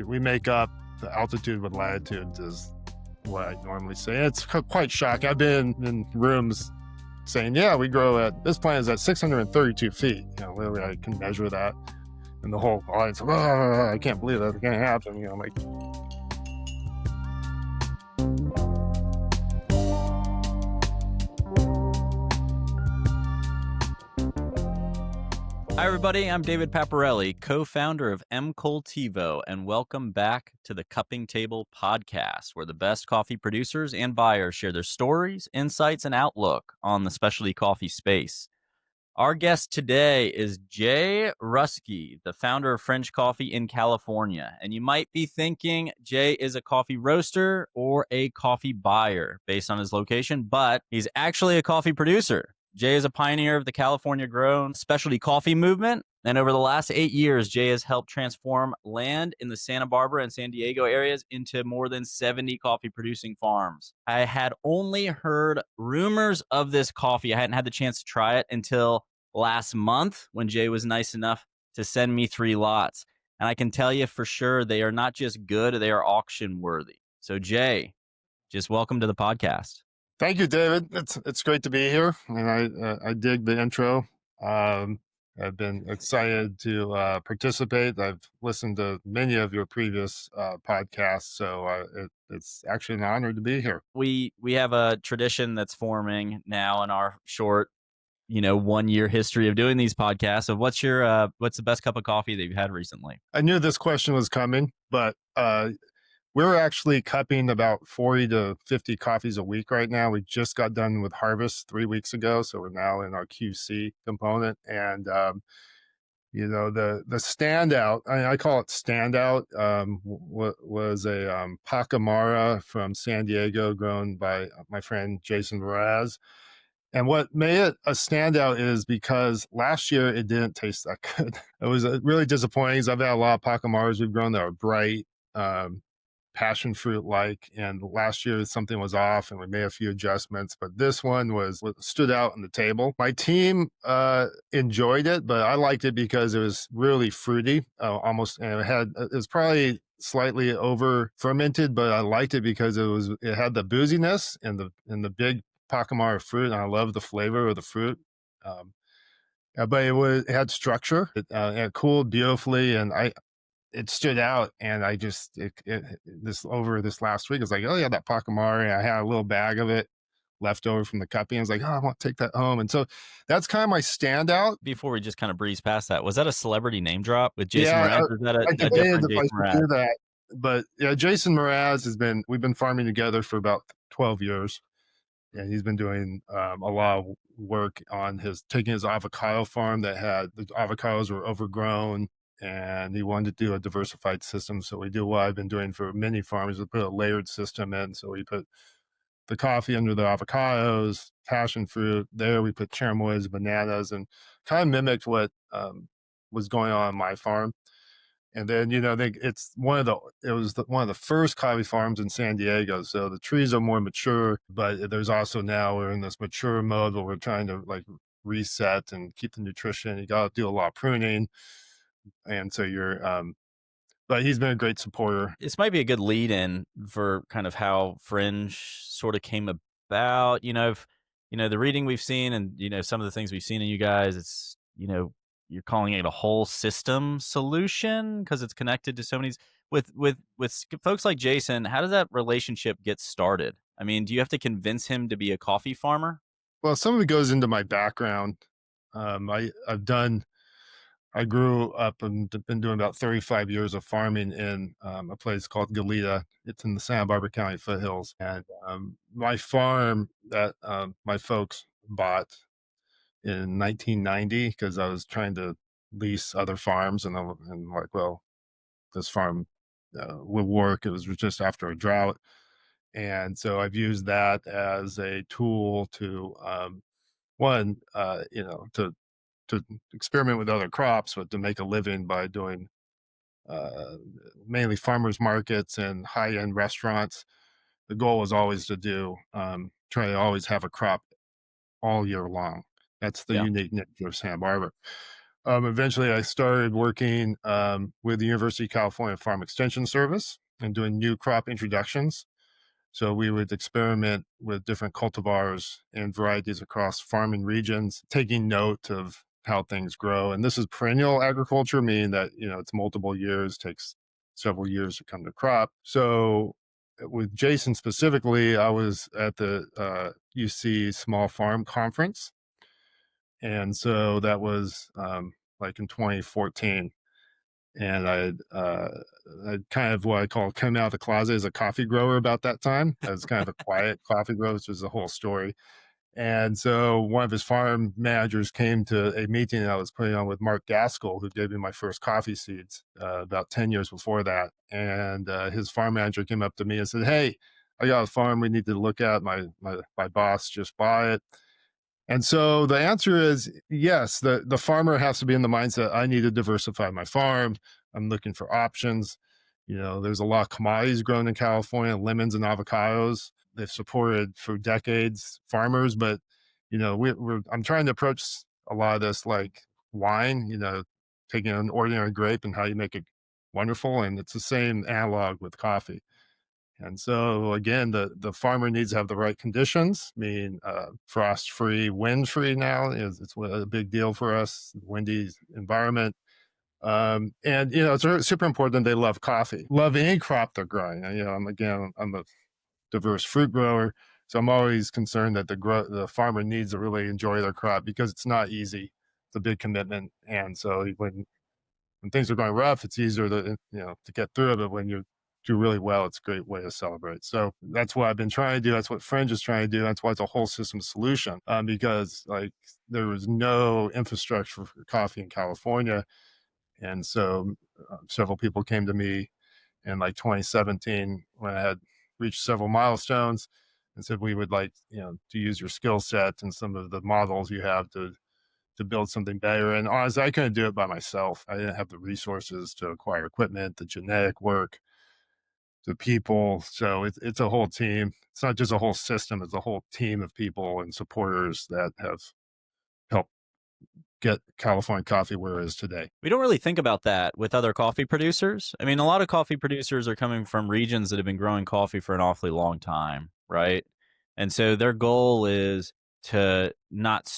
We make up the altitude with latitude is what I normally say. It's quite shocking. I've been in rooms saying, yeah, we grow at, this plant is at 632 feet. Literally I can measure that. And the whole audience, oh, I can't believe that. It can't happen. I'm like, Hi, everybody. I'm David Paparelli, co-founder of M-Cultivo, and welcome back to the Cupping Table podcast, where the best coffee producers and buyers share their stories, insights, and outlook on the specialty coffee space. Our guest today is Jay Ruskey, the founder of FRINJ Coffee in California. And you might be thinking Jay is a coffee roaster or a coffee buyer based on his location, but he's actually a coffee producer. Jay is a pioneer of the California-grown specialty coffee movement, and over the last 8 years, Jay has helped transform land in the Santa Barbara and San Diego areas into more than 70 coffee-producing farms. I had only heard rumors of this coffee. I hadn't had the chance to try it until last month when Jay was nice enough to send me 3 lots. And I can tell you for sure, they are not just good, they are auction-worthy. So Jay, just welcome to the podcast. thank you, David. It's great to be here, and I dig the intro. I've been excited to participate. I've listened to many of your previous podcasts, so it's actually an honor to be here. We have a tradition that's forming now in our short, 1 year history of doing these podcasts. Of what's the best cup of coffee that you've had recently? I knew this question was coming, but we're actually cupping about 40 to 50 coffees a week right now. We just got done with harvest 3 weeks ago, so we're now in our QC component. And the standout, I call it standout, was a Pacamara from San Diego, grown by my friend Jason Mraz. And what made it a standout is because last year it didn't taste that good. It was really disappointing because I've had a lot of Pacamaras we've grown that are bright, passion fruit like, and last year something was off and we made a few adjustments, but this one was what stood out on the table. My team enjoyed it, but I liked it because it was really fruity, almost, and it was probably slightly over fermented, but I liked it because it had the booziness and the big Pacamara fruit, and I love the flavor of the fruit. But it had structure. It cooled beautifully, and it stood out, and I just over this last week, I was like, oh yeah, that Pacamara. I had a little bag of it left over from the cupping. I was like, oh, I want to take that home, and so that's kind of my standout. Before we just kind of breeze past that, was that a celebrity name drop with Jason Yeah, Mraz? Or is that I a debated different if I Jason should Mraz? do that, but yeah, Jason Mraz we've been farming together for about 12 years. And he's been doing a lot of work on taking his avocado farm that had the avocados were overgrown, and he wanted to do a diversified system. So we do what I've been doing for many farms. We put a layered system in. So we put the coffee under the avocados, passion fruit. There we put cherimoys, bananas, and kind of mimicked what was going on my farm. And then, it's one of the first coffee farms in San Diego. So the trees are more mature, but there's also now we're in this mature mode where we're trying to like reset and keep the nutrition. You got to do a lot of pruning. And so but he's been a great supporter. This might be a good lead in for kind of how FRINJ sort of came about. The reading we've seen and, some of the things we've seen in you guys, it's, you're calling it a whole system solution because it's connected to so many. With folks like Jason, how does that relationship get started? I mean, do you have to convince him to be a coffee farmer? Well, some of it goes into my background. I grew up and been doing about 35 years of farming in a place called Geisha. It's in the Santa Barbara County foothills. And my farm that my folks bought in 1990, because I was trying to lease other farms, and like, well, this farm would work. It was just after a drought. And so I've used that as a tool to, to experiment with other crops, but to make a living by doing mainly farmers markets and high-end restaurants. The goal was always to try to always have a crop all year long. That's the Yeah. unique nature of Santa Barbara. Eventually, I started working with the University of California Farm Extension Service and doing new crop introductions. So we would experiment with different cultivars and varieties across farming regions, taking note of how things grow. And this is perennial agriculture, meaning that it's multiple years, takes several years to come to crop. So with Jason specifically, I was at the UC Small Farm Conference, and so that was like in 2014. And I'd kind of what I call come out of the closet as a coffee grower about that time. I was kind of a quiet coffee grower, which was the whole story. And so one of his farm managers came to a meeting that I was putting on with Mark Gaskell, who gave me my first coffee seeds about 10 years before that. And his farm manager came up to me and said, "Hey, I got a farm we need to look at. My boss just bought it." And so the answer is yes, the farmer has to be in the mindset, I need to diversify my farm. I'm looking for options. There's a lot of commodities grown in California, lemons and avocados. They've supported for decades farmers, but I'm trying to approach a lot of this like wine, taking an ordinary grape and how you make it wonderful. And it's the same analog with coffee. And so again, the farmer needs to have the right conditions. I mean, frost free, wind free now is it's a big deal for us. Windy environment, and it's super important. They love coffee, love any crop they're growing. And, I'm a diverse fruit grower, so I'm always concerned that the farmer needs to really enjoy their crop because it's not easy. It's a big commitment, and so when things are going rough, it's easier to get through it. But when you do really well, it's a great way to celebrate. So that's what I've been trying to do. That's what FRINJ is trying to do. That's why it's a whole system solution. Because like there was no infrastructure for coffee in California, and so several people came to me in like 2017 when I had reached several milestones and said we would like to use your skill set and some of the models you have to build something better. And honestly, I couldn't do it by myself. I didn't have the resources to acquire equipment, the genetic work, the people. So it's a whole team. It's not just a whole system. It's a whole team of people and supporters that have helped get California coffee where it is today. We don't really think about that with other coffee producers. I mean, a lot of coffee producers are coming from regions that have been growing coffee for an awfully long time, right? And so their goal is to not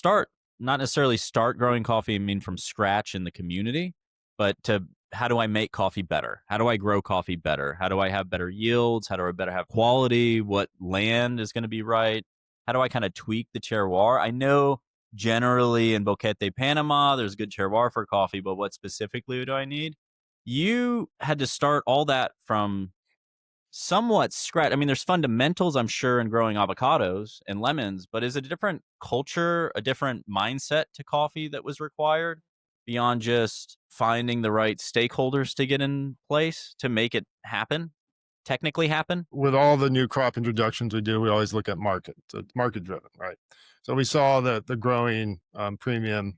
necessarily start growing coffee, I mean, from scratch in the community, but to how do I make coffee better? How do I grow coffee better? How do I have better yields? How do I better have quality? What land is going to be right? How do I kind of tweak the terroir? I know generally in Boquete, Panama, there's good terroir for coffee, but what specifically do I need? You had to start all that from somewhat scratch. I mean, there's fundamentals, I'm sure, in growing avocados and lemons, but is it a different culture, a different mindset to coffee that was required beyond just finding the right stakeholders to get in place to make it happen, technically happen? With all the new crop introductions we do, we always look at market. So it's market driven, right? So we saw the growing premium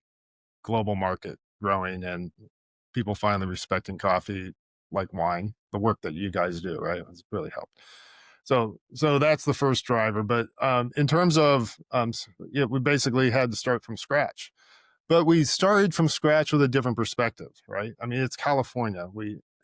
global market growing and people finally respecting coffee like wine, the work that you guys do, right? It's really helped. So that's the first driver. But in terms of, we basically had to start from scratch. But we started from scratch with a different perspective, right? I mean, it's California.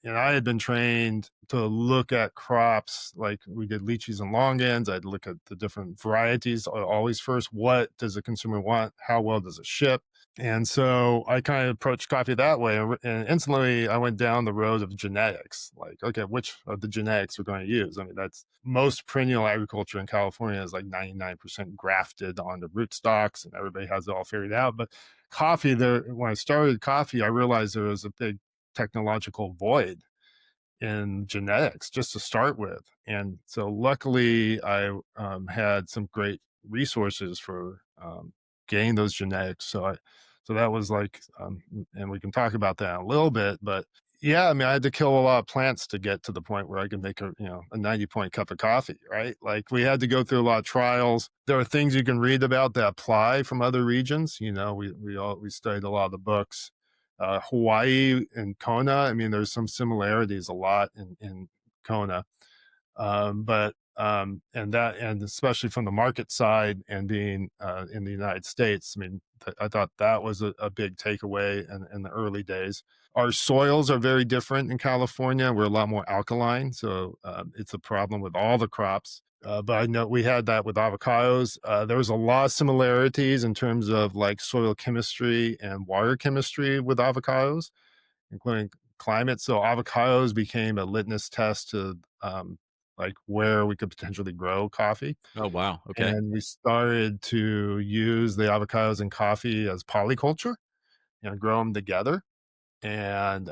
I had been trained to look at crops like we did lychees and longans. I'd look at the different varieties always first. What does the consumer want? How well does it ship? And so I kind of approached coffee that way. And instantly I went down the road of genetics. Like, okay, which of the genetics we're going to use? I mean, that's most perennial agriculture in California is like 99% grafted onto rootstocks and everybody has it all figured out. But coffee, when I started coffee, I realized there was a big technological void in genetics just to start with. And so luckily I had some great resources for getting those genetics. So that was like, and we can talk about that in a little bit, but yeah, I mean, I had to kill a lot of plants to get to the point where I could make a 90-point cup of coffee, right? Like we had to go through a lot of trials. There are things you can read about that apply from other regions. We studied a lot of the books. Hawaii and Kona, I mean, there's some similarities a lot in Kona. But and especially from the market side and being in the United States, I mean, I thought that was a big takeaway in the early days. Our soils are very different in California. We're a lot more alkaline, so it's a problem with all the crops. But I know we had that with avocados. There was a lot of similarities in terms of like soil chemistry and water chemistry with avocados, including climate. So avocados became a litmus test to like where we could potentially grow coffee. Oh, wow. Okay. And we started to use the avocados and coffee as polyculture, grow them together. And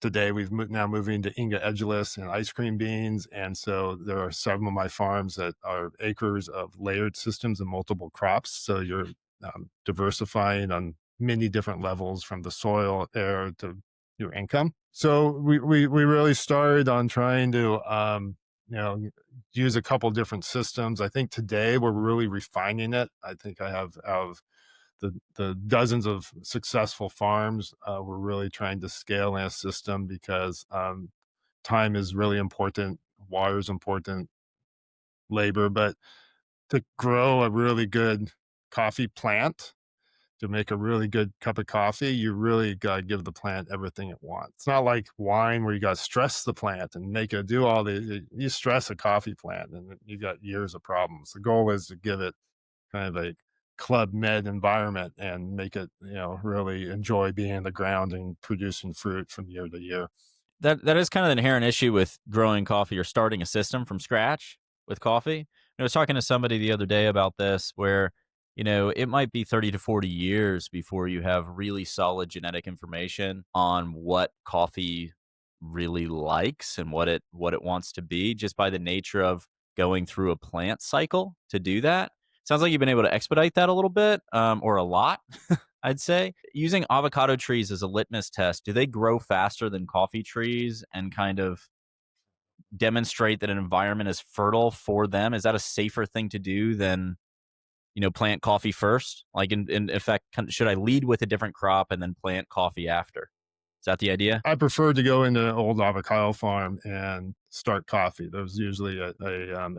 today we've now moving to Inga edgeless and ice cream beans. And so there are some of my farms that are acres of layered systems and multiple crops. So you're diversifying on many different levels from the soil, air to your income. So we really started on trying to, you know, use a couple different systems. I think today we're really refining it. I think I have out of the dozens of successful farms, we're really trying to scale in a system because time is really important, water is important, labor, but to grow a really good coffee plant, to make a really good cup of coffee, you really got to give the plant everything it wants. It's not like wine where you got to stress the plant and make it do all you stress a coffee plant and you got years of problems. The goal is to give it kind of a club med environment and make it, really enjoy being in the ground and producing fruit from year to year. That is kind of the inherent issue with growing coffee or starting a system from scratch with coffee. I was talking to somebody the other day about this where, it might be 30 to 40 years before you have really solid genetic information on what coffee really likes and what it wants to be just by the nature of going through a plant cycle to do that. Sounds like you've been able to expedite that a little bit, or a lot. I'd say. Using avocado trees as a litmus test, do they grow faster than coffee trees and kind of demonstrate that an environment is fertile for them? Is that a safer thing to do than, plant coffee first? Like in effect, should I lead with a different crop and then plant coffee after? Is that the idea? I prefer to go into an old avocado farm and start coffee. There's usually a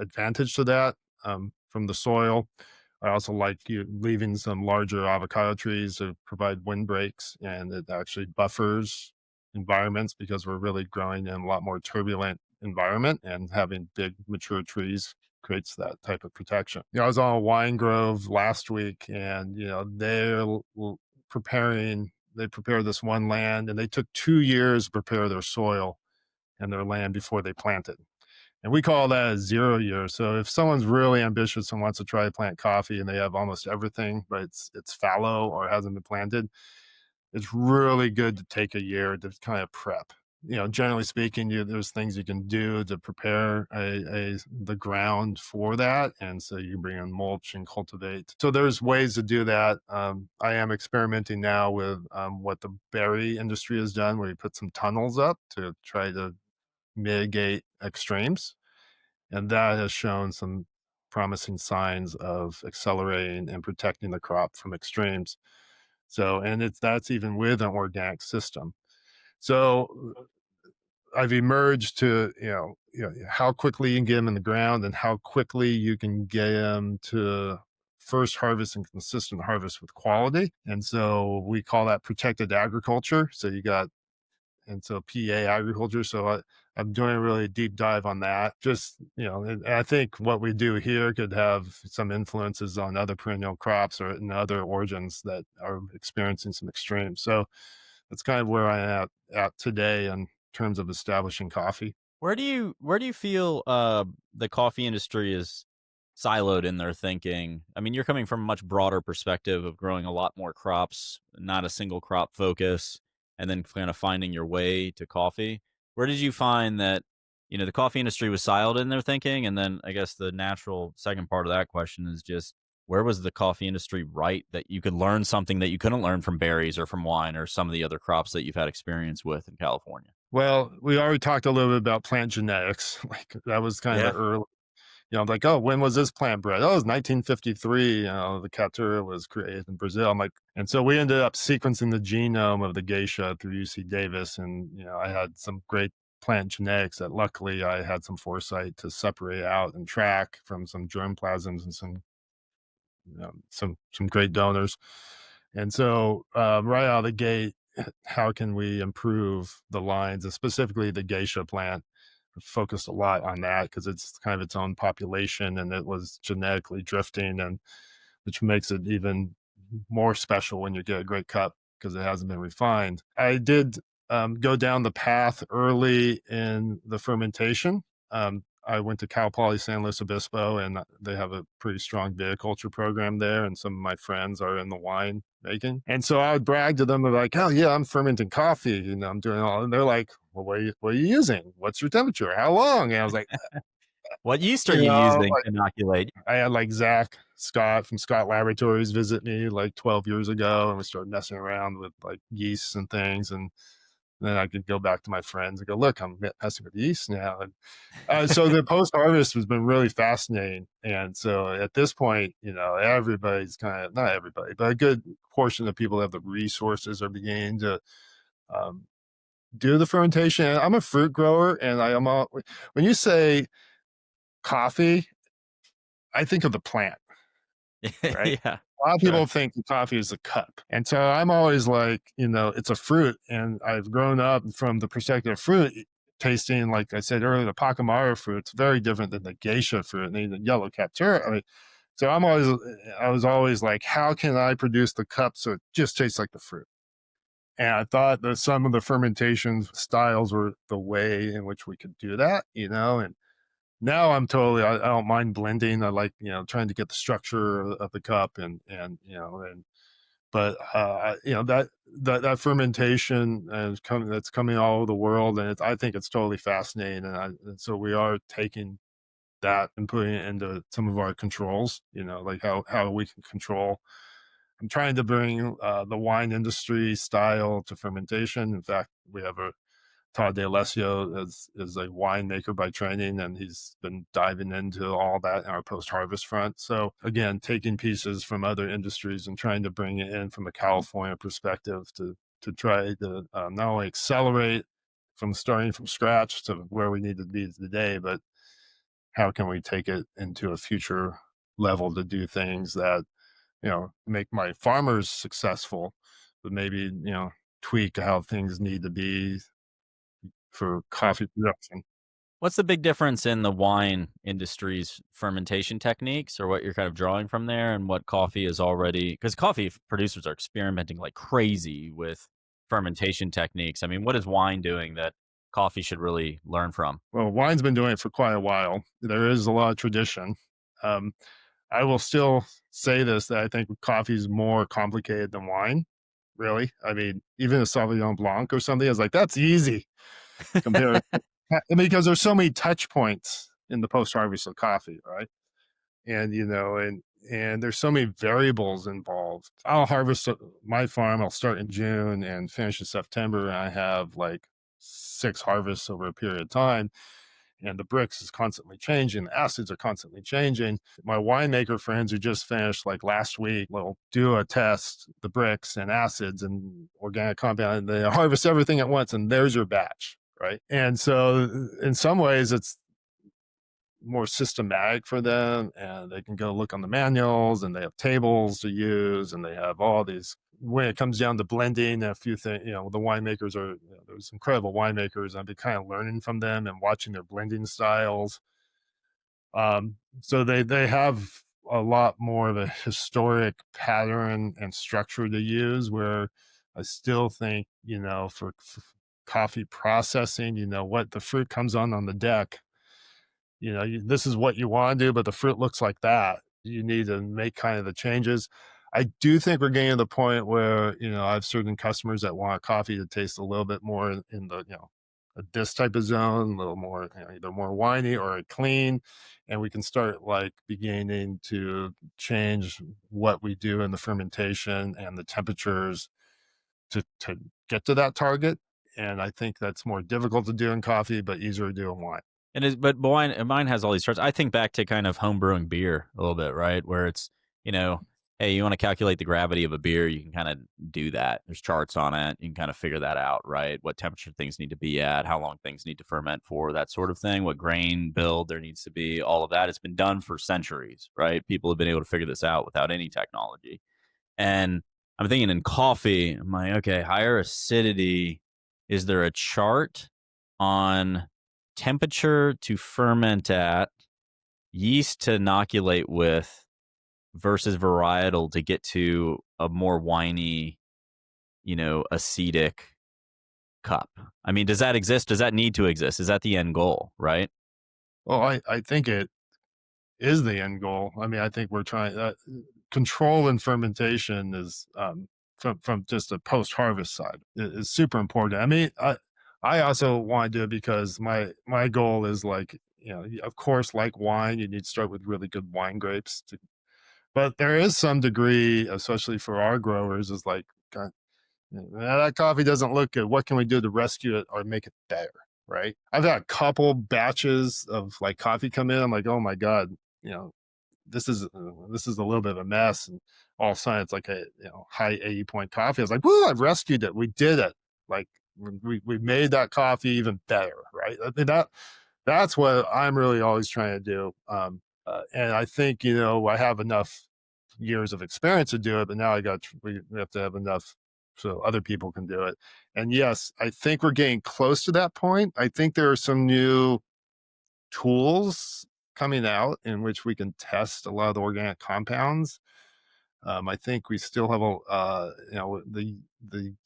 advantage to that from the soil. I also like leaving some larger avocado trees to provide windbreaks, and it actually buffers environments because we're really growing in a lot more turbulent environment, and having big mature trees creates that type of protection. I was on a wine grove last week, and preparing. They prepared this one land, and they took 2 years to prepare their soil and their land before they planted. And we call that a 0 year. So if someone's really ambitious and wants to try to plant coffee and they have almost everything, but it's fallow or hasn't been planted, it's really good to take a year to kind of prep. Generally speaking, there's things you can do to prepare the ground for that, and so you bring in mulch and cultivate. So there's ways to do that. I am experimenting now with what the berry industry has done, where you put some tunnels up to try to mitigate extremes, and that has shown some promising signs of accelerating and protecting the crop from extremes. So, and that's even with an organic system. So I've emerged to, how quickly you can get them in the ground and how quickly you can get them to first harvest and consistent harvest with quality. And so we call that protected agriculture. So and so PA agriculture. So I'm doing a really deep dive on that. Just, and I think what we do here could have some influences on other perennial crops or in other origins that are experiencing some extremes. So that's kind of where I am at today in terms of establishing coffee. Where do you feel the coffee industry is siloed in their thinking? I mean, you're coming from a much broader perspective of growing a lot more crops, not a single crop focus, and then kind of finding your way to coffee. Where did you find that, the coffee industry was siloed in their thinking? And then I guess the natural second part of that question is just where was the coffee industry right that you could learn something that you couldn't learn from berries or from wine or some of the other crops that you've had experience with in California? Well, we already talked a little bit about plant genetics. Like that was kind of the Yeah. early, like, oh, when was this plant bred? Oh, it was 1953. The Caturra was created in Brazil. I'm like, and so we ended up sequencing the genome of the Geisha through UC Davis. And, I had some great plant genetics that luckily I had some foresight to separate out and track from some germplasms and some great donors. And so, right out of the gate, how can we improve the lines, and specifically the Geisha plant? Focused a lot on that because it's kind of its own population and it was genetically drifting, and which makes it even more special when you get a great cup because it hasn't been refined. I did go down the path early in the fermentation. I went to Cal Poly San Luis Obispo, and they have a pretty strong viticulture program there. And some of my friends are in the wine making, and so I would brag to them like, "Oh yeah, I'm fermenting coffee. I'm doing all." And they're like, "Well, what are you using? What's your temperature? How long?" And I was like, What yeast are you you know, using to inoculate? I had like Zach Scott from Scott Laboratories visit me like 12 years ago, and we started messing around with like yeasts and things. And then I could go back to my friends and go, look, I'm messing with yeast now. And so the post harvest has been really fascinating. And so at this point, everybody's kind of, not everybody, but a good portion of people have the resources are beginning to um, do the fermentation. And I'm a fruit grower, and when you say coffee, I think of the plant. Right? Yeah, A lot of sure. people think coffee is a cup. And so I'm always like, it's a fruit. And I've grown up from the perspective of fruit, tasting, like I said earlier, the Pacamara fruit. It's very different than the Geisha fruit and the yellow Captura. I mean, so I was always like, how can I produce the cup so it just tastes like the fruit? And I thought that some of the fermentation styles were the way in which we could do that, and now I don't mind blending. I like, trying to get the structure of the cup but that fermentation that's coming all over the world. And I think it's totally fascinating. And so we are taking that and putting it into some of our controls, like how we can control. I'm trying to bring the wine industry style to fermentation. In fact, we have a Todd D'Alessio is a winemaker by training, and he's been diving into all that in our post-harvest front. So again, taking pieces from other industries and trying to bring it in from a California perspective to try to not only accelerate from starting from scratch to where we need to be today, but how can we take it into a future level to do things that make my farmers successful, but maybe tweak how things need to be for coffee production. What's the big difference in the wine industry's fermentation techniques, or what you're kind of drawing from there, and what coffee is already, because coffee producers are experimenting like crazy with fermentation techniques. I mean, what is wine doing that coffee should really learn from? Well, wine's been doing it for quite a while. There is a lot of tradition. Um, I will still say this, that I think coffee is more complicated than wine. Really, I mean, even a Sauvignon Blanc or something is like that's easy compared because there's so many touch points in the post harvest of coffee, right? And there's so many variables involved. I'll harvest my farm. I'll start in June and finish in September, and I have like 6 harvests over a period of time. And the bricks is constantly changing. The acids are constantly changing. My winemaker friends who just finished like last week will do a test, the bricks and acids and organic compound, and they harvest everything at once, and there's your batch, right? And so, in some ways, it's more systematic for them, and they can go look on the manuals, and they have tables to use, and they have all these. When it comes down to blending, a few things, the winemakers are, there's incredible winemakers. I've been kind of learning from them and watching their blending styles. So they have a lot more of a historic pattern and structure to use, where I still think, for coffee processing, what the fruit comes on the deck, this is what you want to do, but the fruit looks like that. You need to make kind of the changes. I do think we're getting to the point where, I have certain customers that want coffee to taste a little bit more in the, this type of zone, a little more, either more winey or clean. And we can start like beginning to change what we do in the fermentation and the temperatures to get to that target. And I think that's more difficult to do in coffee, but easier to do in wine. And is but wine, mine has all these charts. I think back to kind of home brewing beer a little bit, right? Where it's, you know, hey, you want to calculate the gravity of a beer, you can kind of do that. There's charts on it. You can kind of figure that out, right? What temperature things need to be at, how long things need to ferment for, that sort of thing, what grain build there needs to be, all of that. It's been done for centuries, right? People have been able to figure this out without any technology. And I'm thinking in coffee, I'm like, okay, higher acidity. Is there a chart on temperature to ferment at, yeast to inoculate with, versus varietal to get to a more winey, acetic cup? I mean, does that exist? Does that need to exist? Is that the end goal, right? Well, I think it is the end goal. I mean, I think we're trying control and fermentation is from just a post harvest side is super important. I mean, I also want to do it because my goal is like, of course, like wine, you need to start with really good wine grapes. But there is some degree, especially for our growers, is like, God, that coffee doesn't look good. What can we do to rescue it or make it better? Right. I've had a couple batches of like coffee come in. I'm like, oh my God, you know, this is a little bit of a mess, and all of a sudden it's like a high 80 point coffee. I was like, woo, I've rescued it. We did it. Like we made that coffee even better, right? I mean, that's what I'm really always trying to do. And I think I have enough years of experience to do it, but now we have to have enough so other people can do it. And yes, I think we're getting close to that point. I think there are some new tools coming out in which we can test a lot of the organic compounds. I think we still have the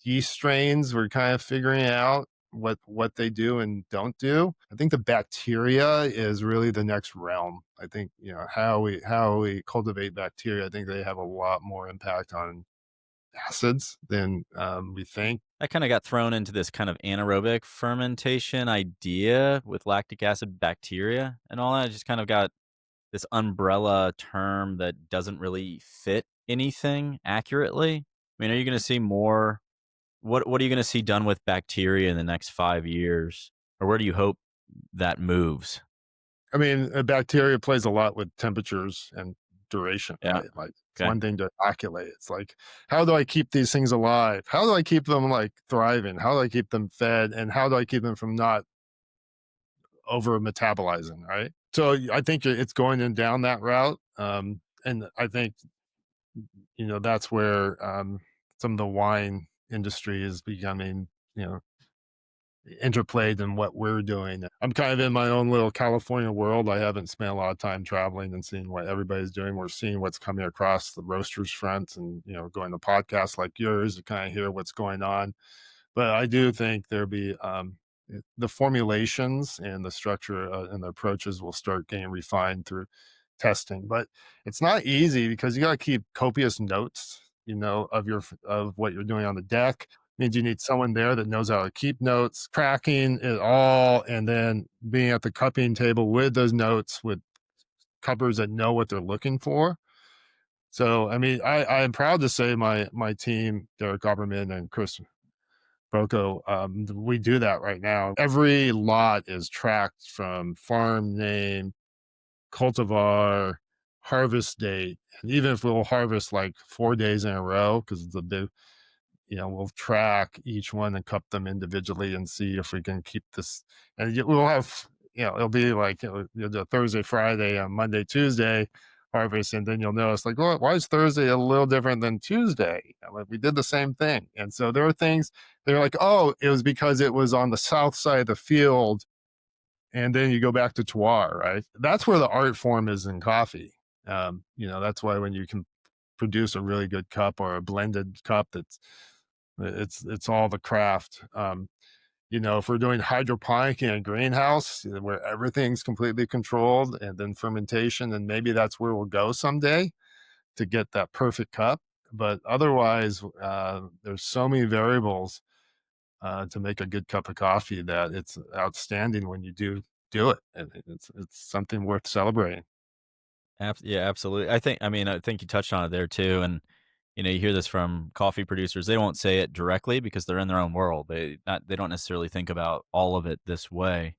yeast strains. We're kind of figuring out what they do and don't do. I think the bacteria is really the next realm. I think how we cultivate bacteria. I think they have a lot more impact on acids than we think. That kind of got thrown into this kind of anaerobic fermentation idea with lactic acid bacteria and all that. It just kind of got this umbrella term that doesn't really fit anything accurately. I mean, are you going to see more? What are you going to see done with bacteria in the next 5 years, or where do you hope that moves? I mean, bacteria plays a lot with temperatures and duration, Yeah. right? Like it's Okay. one thing to inoculate. It's like, how do I keep these things alive? How do I keep them like thriving? How do I keep them fed? And how do I keep them from not over metabolizing? Right. So I think it's going in down that route. And I think that's where some of the wine industry is becoming, you know, interplayed in what we're doing. I'm kind of in my own little California world. I haven't spent a lot of time traveling and seeing what everybody's doing. We're seeing what's coming across the roasters front and, going to podcasts like yours to kind of hear what's going on. But I do think there'll be the formulations and the structure and the approaches will start getting refined through testing. But it's not easy because you got to keep copious notes, of what you're doing on the deck. Means you need someone there that knows how to keep notes, tracking it all, and then being at the cupping table with those notes with cuppers that know what they're looking for. So, I mean, I'm proud to say my team, Derek Opperman and Chris Broco, we do that right now. Every lot is tracked from farm name, cultivar, harvest date, and even if we'll harvest like 4 days in a row because it's a big, we'll track each one and cup them individually and see if we can keep this. And we'll have, it'll be like the Thursday, Friday, Monday, Tuesday harvest, and then you'll notice like, well, why is Thursday a little different than Tuesday? Like we did the same thing, and so there are things they're like, oh, it was because it was on the south side of the field, and then you go back to terroir, right? That's where the art form is in coffee. That's why when you can produce a really good cup or a blended cup it's all the craft. If we're doing hydroponic in a greenhouse where everything's completely controlled and then fermentation, and maybe that's where we'll go someday to get that perfect cup. But otherwise, there's so many variables to make a good cup of coffee that it's outstanding when you do it. And it's something worth celebrating. Yeah, absolutely. I think you touched on it there too. And, you hear this from coffee producers. They won't say it directly because they're in their own world. They don't necessarily think about all of it this way.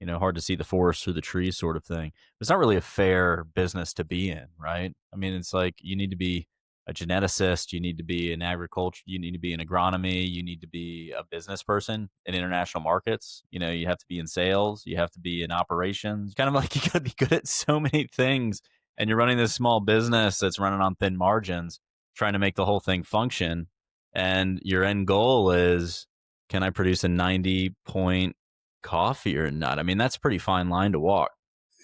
Hard to see the forest through the trees sort of thing. It's not really a fair business to be in, right? I mean, it's like you need to be a geneticist, you need to be in agriculture, you need to be in agronomy, you need to be a business person in international markets. You know, you have to be in sales, you have to be in operations. Kind of like you got to be good at so many things. And you're running this small business that's running on thin margins, trying to make the whole thing function. And your end goal is, can I produce a 90 point coffee or not? I mean, that's a pretty fine line to walk.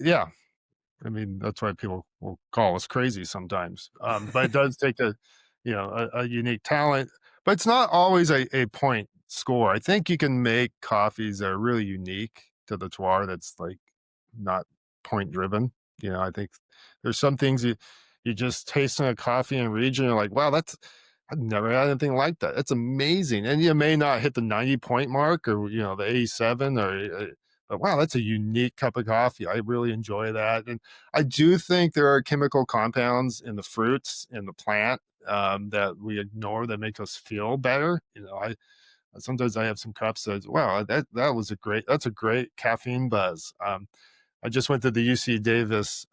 Yeah, I mean, that's why people will call us crazy sometimes. But it does take a unique talent, but it's not always a point score. I think you can make coffees that are really unique to the terroir that's like not point driven. I think there's some things you just taste in a coffee and region, you're like, wow, I've never had anything like that. That's amazing. And you may not hit the 90 point mark or the 87 but wow, that's a unique cup of coffee. I really enjoy that. And I do think there are chemical compounds in the fruits in the plant that we ignore that make us feel better. I sometimes I have some cups that wow, that's a great caffeine buzz. I just went to the UC Davis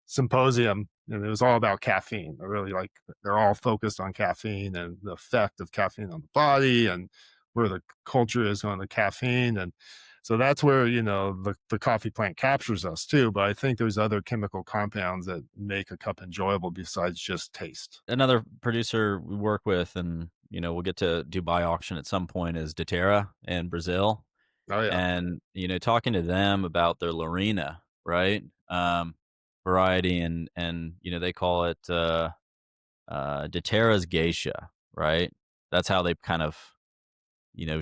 symposium, and it was all about caffeine. I really like they're all focused on caffeine and the effect of caffeine on the body and where the culture is on the caffeine. And so that's where, the coffee plant captures us too. But I think there's other chemical compounds that make a cup enjoyable besides just taste. Another producer we work with, and we'll get to Dubai auction at some point, is Daterra in Brazil. Oh yeah. And talking to them about their Lorena, right, variety, and they call it Daterra's Geisha, right? That's how they kind of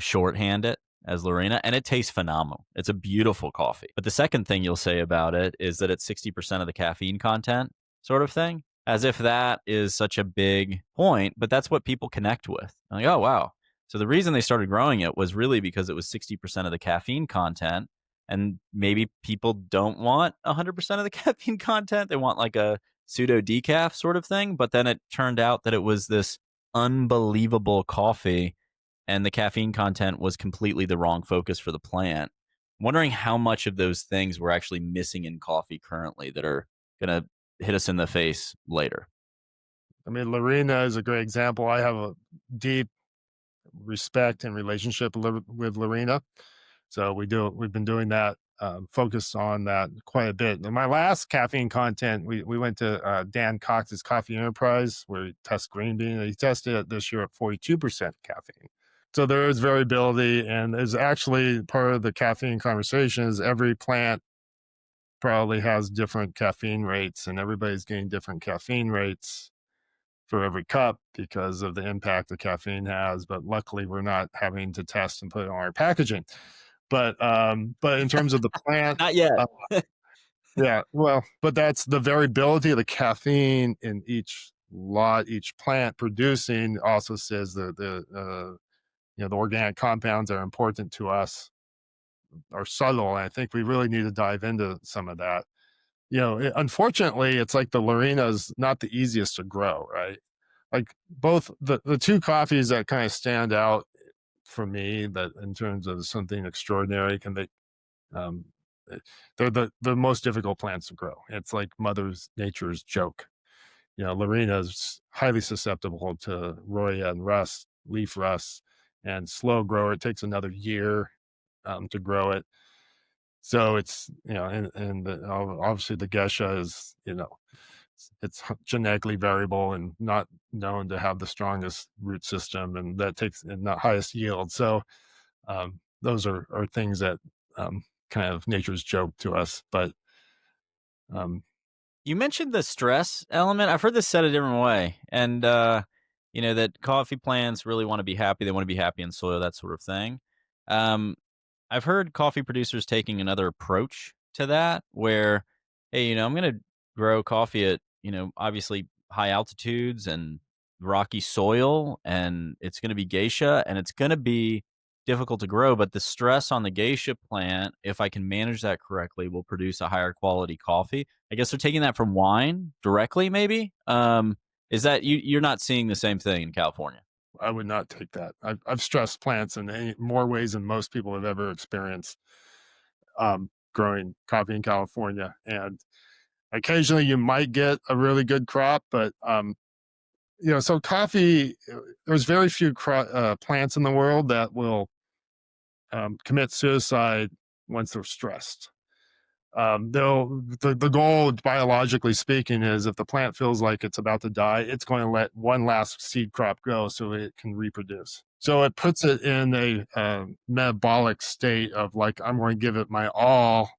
shorthand it as Lorena, and it tastes phenomenal. It's a beautiful coffee. But the second thing you'll say about it is that it's 60% of the caffeine content, sort of thing, as if that is such a big point, but that's what people connect with. I'm like, oh, wow. So the reason they started growing it was really because it was 60% of the caffeine content. And maybe people don't want 100% of the caffeine content. They want like a pseudo decaf sort of thing. But then it turned out that it was this unbelievable coffee, and the caffeine content was completely the wrong focus for the plant. Wondering how much of those things we're actually missing in coffee currently that are going to hit us in the face later. I mean, Lorena is a great example. I have a deep respect and relationship with Lorena. So we've been doing that, focused on that quite a bit. And my last caffeine content, we went to Dan Cox's Coffee Enterprise where he tests green bean. And he tested it this year at 42% caffeine. So there is variability, and is actually part of the caffeine conversation is every plant probably has different caffeine rates, and everybody's getting different caffeine rates for every cup because of the impact the caffeine has. But luckily, we're not having to test and put it on our packaging. But in terms of the plant, Not yet. uh, yeah, well, but that's the variability of the caffeine in each lot, each plant producing also says the organic compounds that are important to us are subtle. And I think we really need to dive into some of that. Unfortunately, it's like the Lorena's not the easiest to grow, right? Like both the two coffees that kind of stand out for me that in terms of something extraordinary can they um they're the most difficult plants to grow. It's like mother's nature's joke. Lorena is highly susceptible to roya and rust, leaf rust, and slow grower. It takes another year to grow it. So it's obviously the Geisha is it's genetically variable and not known to have the strongest root system, and that takes and the highest yield. So those are things that kind of nature's joke to us. But um, You mentioned the stress element. I've heard this said a different way. And, that coffee plants really want to be happy. They want to be happy in soil, that sort of thing. Um, I've heard coffee producers taking another approach to that where, hey, I'm going to grow coffee at, obviously high altitudes and rocky soil, and it's going to be geisha, and it's going to be difficult to grow. But the stress on the geisha plant, if I can manage that correctly, will produce a higher quality coffee. I guess they're taking that from wine directly, maybe. Is that you're not seeing the same thing in California? I would not take that. I've stressed plants in more ways than most people have ever experienced growing coffee in California. And occasionally you might get a really good crop, but So coffee, there's very few plants in the world that will commit suicide once they're stressed. The goal, biologically speaking, is if the plant feels like it's about to die, it's going to let one last seed crop go so it can reproduce. So it puts it in a metabolic state of like, I'm going to give it my all,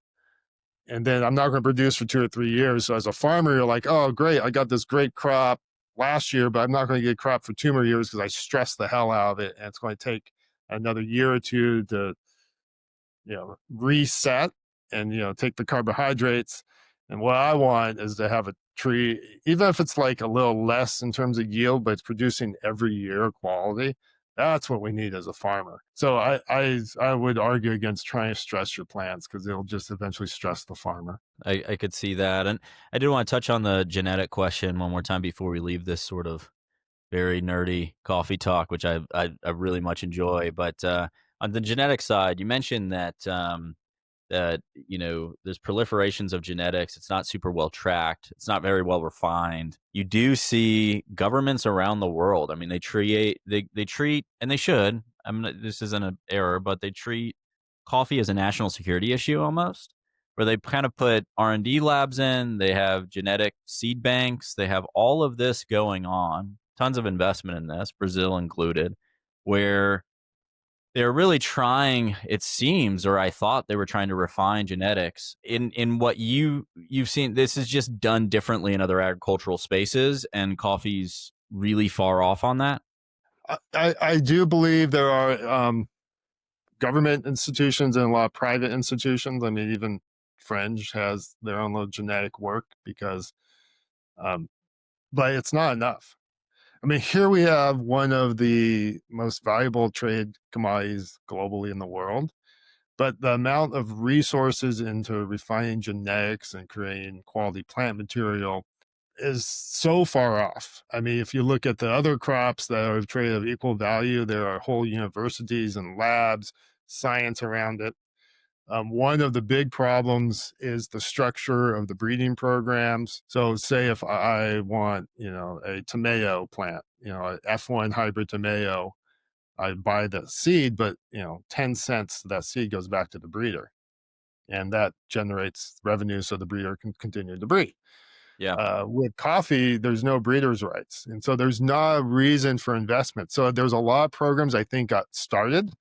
and then I'm not going to produce for 2 or 3 years. So as a farmer, you're like, oh, great, I got this great crop last year, but I'm not going to get a crop for 2 more years because I stressed the hell out of it, and it's going to take another year or two to reset and take the carbohydrates. And what I want is to have a tree, even if it's like a little less in terms of yield, but it's producing every year quality. That's what we need as a farmer. So I would argue against trying to stress your plants because it'll just eventually stress the farmer. I could see that. And I did want to touch on the genetic question one more time before we leave this sort of very nerdy coffee talk, which I really much enjoy. But on the genetic side, you mentioned that that there's proliferations of genetics. It's not super well tracked. It's not very well refined. You do see governments around the world. I mean, they treat, and they should. This isn't an error, but they treat coffee as a national security issue almost, where they kind of put R&D labs in. They have genetic seed banks. They have all of this going on. Tons of investment in this, Brazil included, where they're really trying, it seems, or I thought they were trying to refine genetics. In what you've seen, this is just done differently in other agricultural spaces, and coffee's really far off on that. I do believe there are government institutions and a lot of private institutions. I mean, even FRINJ has their own little genetic work because, um, but it's not enough. I mean, here we have one of the most valuable trade commodities globally in the world, but the amount of resources into refining genetics and creating quality plant material is so far off. I mean, if you look at the other crops that are traded of equal value, there are whole universities and labs, science around it. One of the big problems is the structure of the breeding programs. So, say if I want, a tomato plant, an F1 hybrid tomato, I buy the seed, but 10 cents of that seed goes back to the breeder, and that generates revenue so the breeder can continue to breed. Yeah. With coffee, there's no breeders' rights, and so there's no reason for investment. So there's a lot of programs I think got started,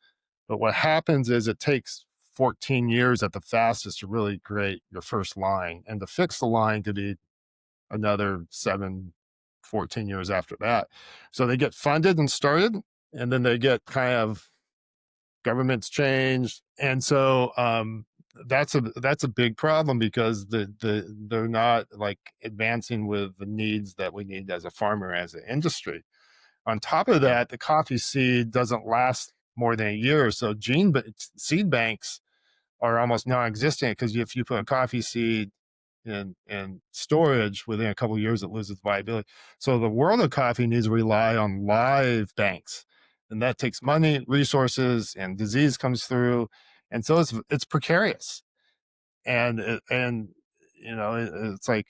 but what happens is it takes 14 years at the fastest to really create your first line. And to fix the line could be another 14 years after that. So they get funded and started, and then they get kind of governments changed. And so that's a big problem because they're not like advancing with the needs that we need as a farmer, as an industry. On top of Yeah. that, the coffee seed doesn't last more than a year. So seed banks are almost non-existent because if you put a coffee seed in storage within a couple of years, it loses viability. So the world of coffee needs to rely on live banks, and that takes money, resources, and disease comes through, and so it's precarious. It's like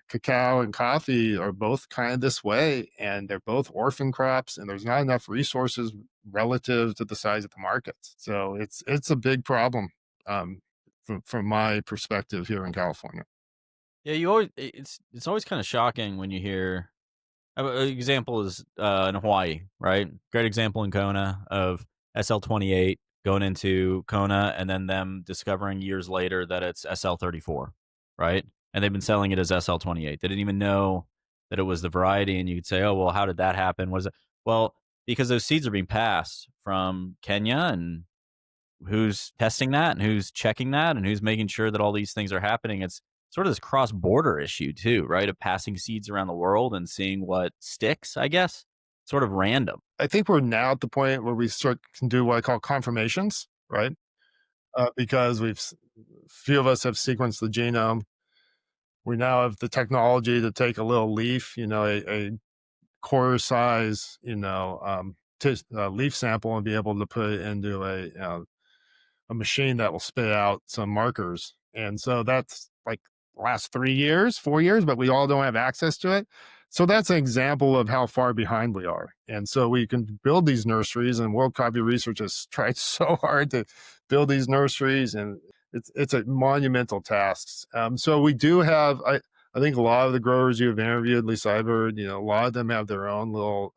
cacao and coffee are both kind of this way, and they're both orphan crops, and there's not enough resources relative to the size of the markets. So it's a big problem from my perspective here in California. Yeah, it's always kind of shocking when you hear an example is in Hawaii, right? Great example in Kona of SL28 going into Kona and then them discovering years later that it's SL34, right? And they've been selling it as SL28. They didn't even know that it was the variety. And you could say, oh, well, how did that happen? Was it? Well, because those seeds are being passed from Kenya, and who's testing that and who's checking that and who's making sure that all these things are happening. It's sort of this cross border issue too, right? Of passing seeds around the world and seeing what sticks, I guess. Sort of random. I think we're now at the point where we start can do what I call confirmations, right? Because few of us have sequenced the genome. We now have the technology to take a little leaf, a quarter size, leaf sample, and be able to put it into a machine that will spit out some markers. And so that's like the last 3 years, 4 years, but we all don't have access to it. So that's an example of how far behind we are. And so we can build these nurseries, and World Coffee Research has tried so hard to build these nurseries, and it's a monumental task. So we do have, I think a lot of the growers you have interviewed, at least I've heard, a lot of them have their own little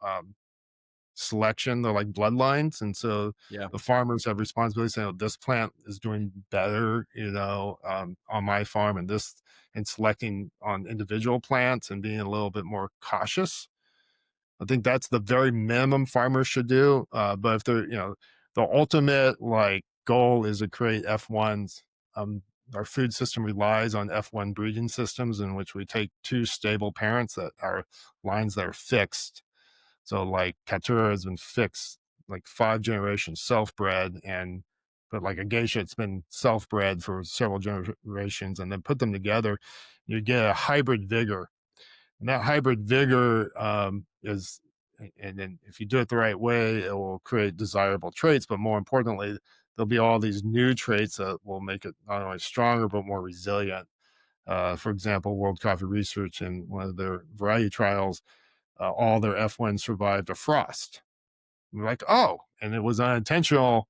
selection. They're like bloodlines, and so Yeah. the farmers have responsibility saying, "Oh, this plant is doing better, on my farm," and this, and selecting on individual plants and being a little bit more cautious. I think that's the very minimum farmers should do. But if they're, the ultimate like goal is to create F1s. Um, our food system relies on F1 breeding systems in which we take two stable parents that are lines that are fixed. So like Katura has been fixed like 5 generations self-bred, and but like a Geisha, it's been self-bred for several generations, and then put them together, you get a hybrid vigor. And that hybrid vigor is, and then if you do it the right way, it will create desirable traits. But more importantly, there'll be all these new traits that will make it not only stronger but more resilient. For example, World Coffee Research in one of their variety trials, all their F1 survived a frost. We're like, oh, and it was unintentional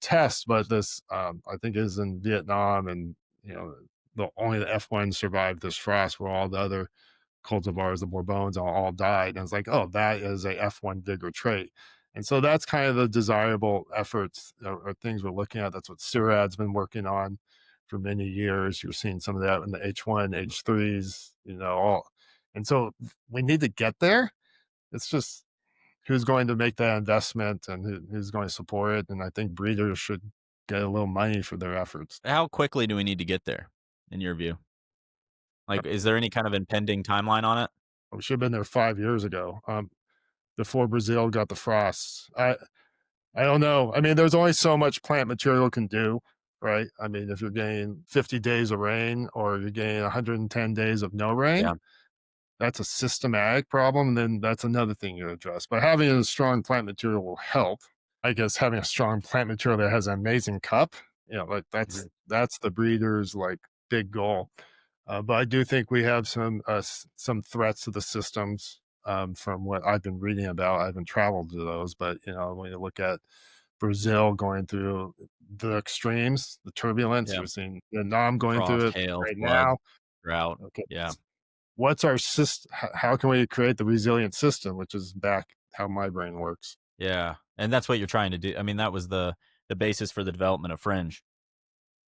test, but this, I think, is in Vietnam, and only the F1 survived this frost, where all the other cultivars, the Bourbons, all died. And it's like, oh, that is a F1 vigor trait. And so that's kind of the desirable efforts, or things we're looking at. That's what Cirad's been working on for many years. You're seeing some of that in the H1, H3s, all. And so we need to get there. It's just who's going to make that investment, and who's going to support it. And I think breeders should get a little money for their efforts. How quickly do we need to get there, in your view? Like, is there any kind of impending timeline on it? We should have been there 5 years ago, before Brazil got the frosts. I don't know. I mean, there's only so much plant material can do, right? I mean, if you're getting 50 days of rain, or you're getting 110 days of no rain, Yeah. that's a systematic problem. And then that's another thing you address. But having a strong plant material will help. I guess having a strong plant material that has an amazing cup, like Mhm. that's the breeder's like big goal. But I do think we have some threats to the systems, from what I've been reading about. I haven't traveled to those, but when you look at Brazil going through the extremes, the turbulence, Yeah. we're seeing Vietnam going through Frost, it hail, right flood, now. drought. Okay, Yeah. what's our system? How can we create the resilient system, which is back how my brain works? Yeah. And that's what you're trying to do. I mean, that was the basis for the development of Fringe,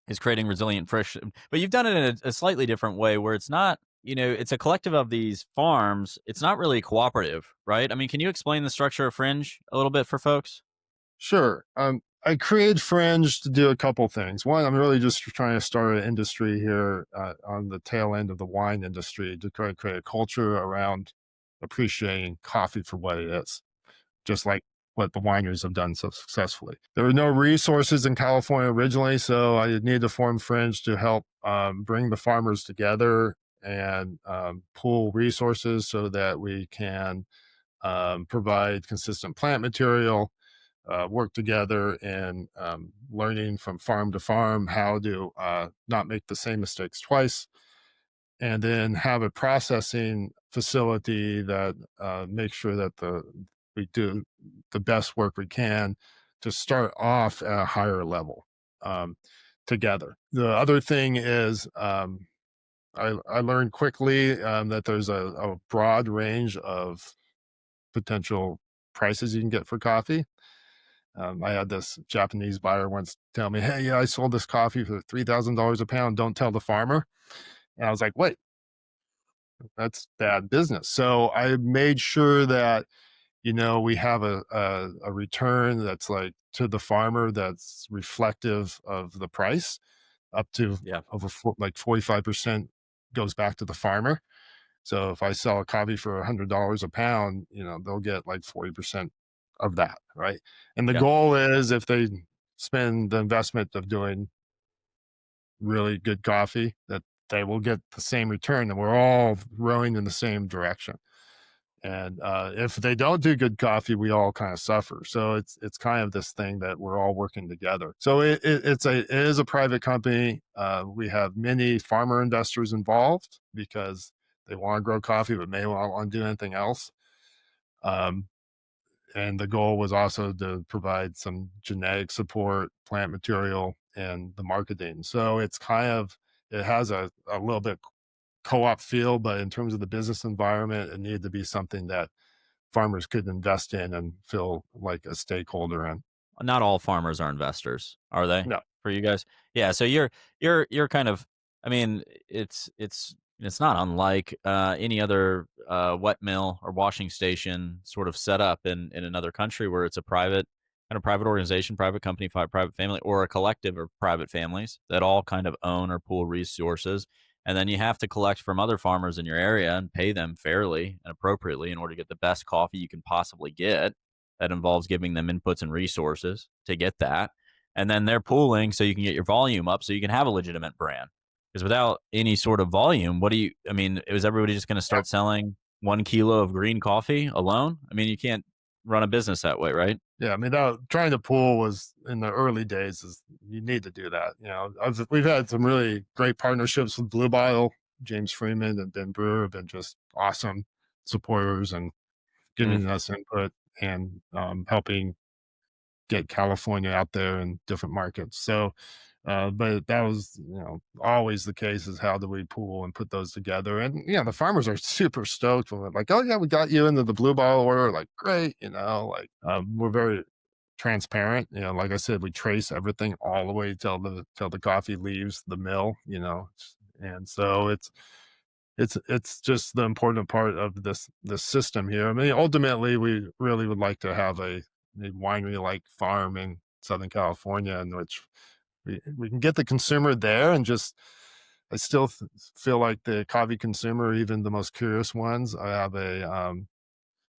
is creating resilient fresh. But you've done it in a slightly different way, where it's not, it's a collective of these farms. It's not really cooperative, right? I mean, can you explain the structure of Fringe a little bit for folks? Sure. I created Fringe to do a couple things. One, I'm really just trying to start an industry here, on the tail end of the wine industry, to try to create a culture around appreciating coffee for what it is, just like what the wineries have done so successfully. There were no resources in California originally, so I needed to form Fringe to help, bring the farmers together, and pool resources so that we can, provide consistent plant material, work together in, learning from farm to farm how to, not make the same mistakes twice, and then have a processing facility that, makes sure that we do the best work we can to start off at a higher level, um, together. The other thing is, I learned quickly, that there's a broad range of potential prices you can get for coffee. I had this Japanese buyer once tell me, "Hey, yeah, I sold this coffee for $3,000 a pound. Don't tell the farmer." And I was like, "Wait, that's bad business." So I made sure that we have a return that's like to the farmer, that's reflective of the price, up to Yeah. over like 45% goes back to the farmer. So if I sell a coffee for $100 a pound, they'll get like 40% of that, right? And the Yeah. goal is, if they spend the investment of doing really good coffee, that they will get the same return, and we're all rowing in the same direction. And if they don't do good coffee, we all kind of suffer. So it's kind of this thing that we're all working together. So it is a private company. We have many farmer investors involved, because they want to grow coffee, but may not want to do anything else. Um, and the goal was also to provide some genetic support, plant material, and the marketing. So it's kind of it has a little bit co-op feel, but in terms of the business environment, it needed to be something that farmers could invest in and feel like a stakeholder in. Not all farmers are investors, are they? No, For you guys? Yeah, so you're kind of I mean, it's not unlike any other wet mill or washing station sort of setup in another country where it's a private organization, private company, private family, or a collective of private families that all kind of own or pool resources. And then you have to collect from other farmers in your area and pay them fairly and appropriately in order to get the best coffee you can possibly get. That involves giving them inputs and resources to get that. And then they're pooling so you can get your volume up so you can have a legitimate brand. Because without any sort of volume, I mean, is everybody just going to yeah, start selling 1 kilo of green coffee alone? I mean, you can't run a business that way, right? yeah. I mean, that, trying to pool was in the early days. Is you need to do that. We've had some really great partnerships with Blue Bottle. James Freeman and Ben Brewer have been just awesome supporters and Mm. giving us input and helping get California out there in different markets. So, but that was, always the case is how do we pool and put those together? And, the farmers are super stoked when like, oh yeah, we got you into the blue bottle order. Like, great. Like, we're very transparent. Like I said, we trace everything all the way till the coffee leaves the mill, and so it's just the important part of this system here. I mean, ultimately, we really would like to have a winery-like farm in Southern California in which we can get the consumer there and just I still feel like the coffee consumer, even the most curious ones, I have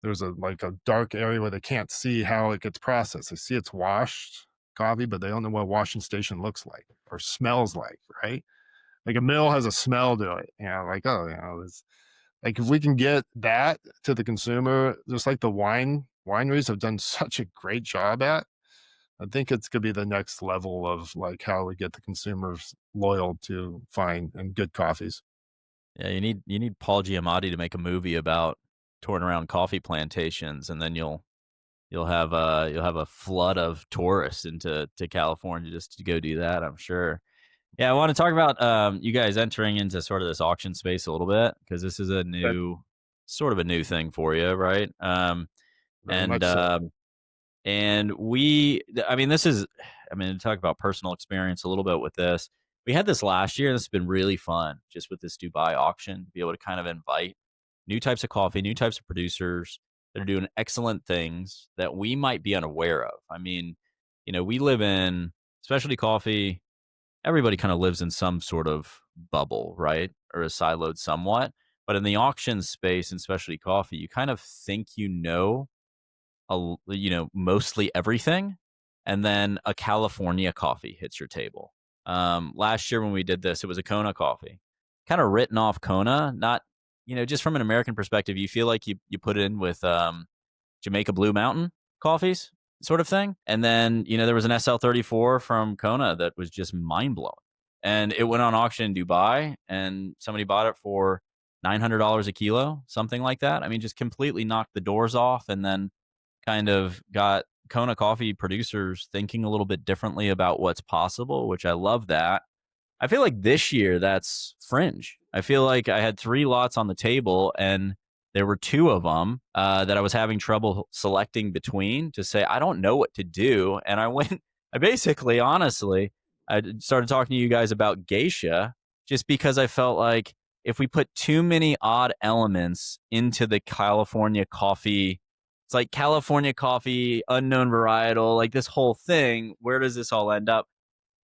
there's like a dark area where they can't see how it gets processed. They see it's washed coffee, but they don't know what a washing station looks like or smells like, right? Like a mill has a smell to it, like, oh, it's like if we can get that to the consumer, just like the wineries have done such a great job at, I think it's gonna be the next level of like how we get the consumers loyal to fine and good coffees. Yeah, you need Paul Giamatti to make a movie about touring around coffee plantations, and then you'll have a flood of tourists to California just to go do that, I'm sure. Yeah, I want to talk about you guys entering into sort of this auction space a little bit because this is But sort of a new thing for you, right? very And much so. and I mean, to talk about personal experience a little bit with this. We had this last year. And this has been really fun, just with this Dubai auction, to be able to kind of invite new types of coffee, new types of producers that are doing excellent things that we might be unaware of. I mean, we live in specialty coffee. Everybody kind of lives in some sort of bubble, right? Or is siloed somewhat. But in the auction space and specialty coffee, you kind of think mostly everything, and then a California coffee hits your table. Last year when we did this, it was a Kona coffee, kind of written off Kona. Not, just from an American perspective, you feel like you put it in with Jamaica Blue Mountain coffees, sort of thing. And then, there was an SL34 from Kona that was just mind blowing. And it went on auction in Dubai, and somebody bought it for $900 a kilo, something like that. I mean, just completely knocked the doors off, and then kind of got Kona coffee producers thinking a little bit differently about what's possible, which I love that. I feel like this year that's fringe. I feel like I had 3 lots on the table, and there were 2 of them that I was having trouble selecting between to say, I don't know what to do. And I basically, honestly, I started talking to you guys about Geisha just because I felt like if we put too many odd elements into the California coffee, it's like California coffee, unknown varietal, like this whole thing, where does this all end up?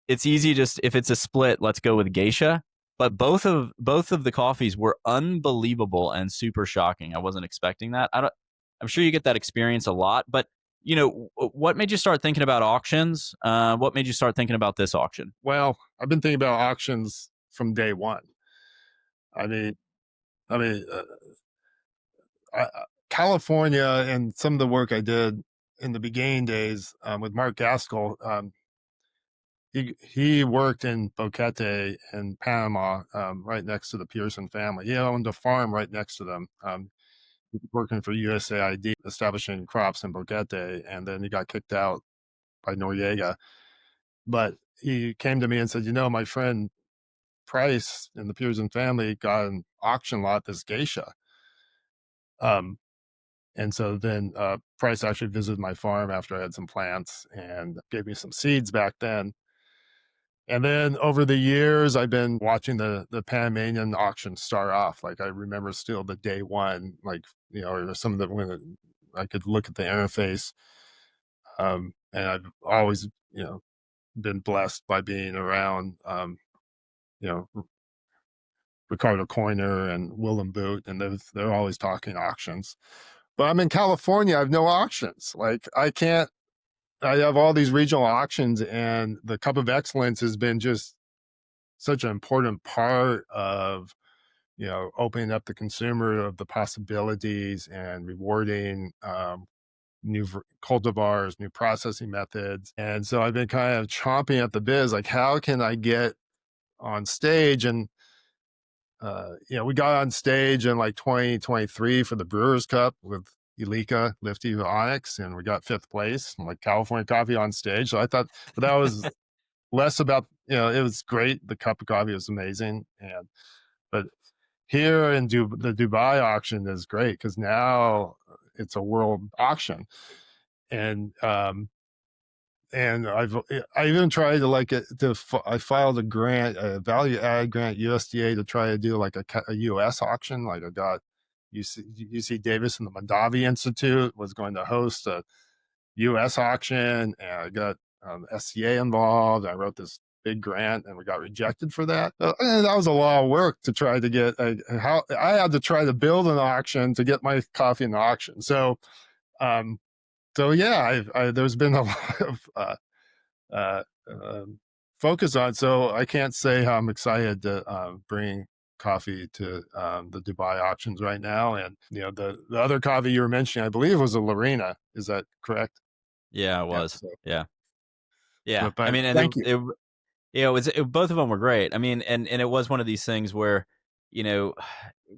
It's easy, just if it's a split, let's go with Geisha. But both of the coffees were unbelievable and super shocking. I wasn't expecting that. I'm sure you get that experience a lot, but what made you start thinking about auctions? What made you start thinking about this auction? Well, I've been thinking about auctions from day one. I mean, I mean, California and some of the work I did in the beginning days with Mark Gaskell, he worked in Boquete in Panama, right next to the Pearson family. He owned a farm right next to them. Working for USAID, establishing crops in Boquete, and then he got kicked out by Noriega. But he came to me and said, my friend Price and the Pearson family got an auction lot, this Geisha. Um, and so then Price actually visited my farm after I had some plants and gave me some seeds back then. And then over the years, I've been watching the Panamanian auction start off. Like I remember still the day one, like or some of the when I could look at the interface. And I've always been blessed by being around you know Ricardo Coiner and Willem Boot, and they're always talking auctions. But I'm in California. I have no auctions. Like I can't. I have all these regional auctions, and the Cup of Excellence has been just such an important part of opening up the consumer of the possibilities and rewarding new cultivars, new processing methods. And so I've been kind of chomping at the biz, like how can I get on stage? And we got on stage in like 2023 for the Brewers Cup with Elika, Lifty, Onyx, and we got fifth place, and like California Coffee on stage. So I thought, but that was less about, it was great. The cup of coffee was amazing. But here in the Dubai auction is great because now it's a world auction. And, I even tried to I filed a grant, a value add grant USDA to try to do like a US auction. Like I got UC Davis and the Mondavi Institute was going to host a US auction, and I got SCA involved. I wrote this big grant, and we got rejected for that. And that was a lot of work to try to get how I had to try to build an auction to get my coffee in the auction. Um, so yeah, there's been a lot of uh, focus on. So I can't say how I'm excited to bring coffee to the Dubai auctions right now. And the other coffee you were mentioning, I believe, was a Lorena. Is that correct? Yeah, it Yeah. was. So, Yeah. Yeah. I but mean, and thank you. both of them were great. I mean, and it was one of these things where, you know,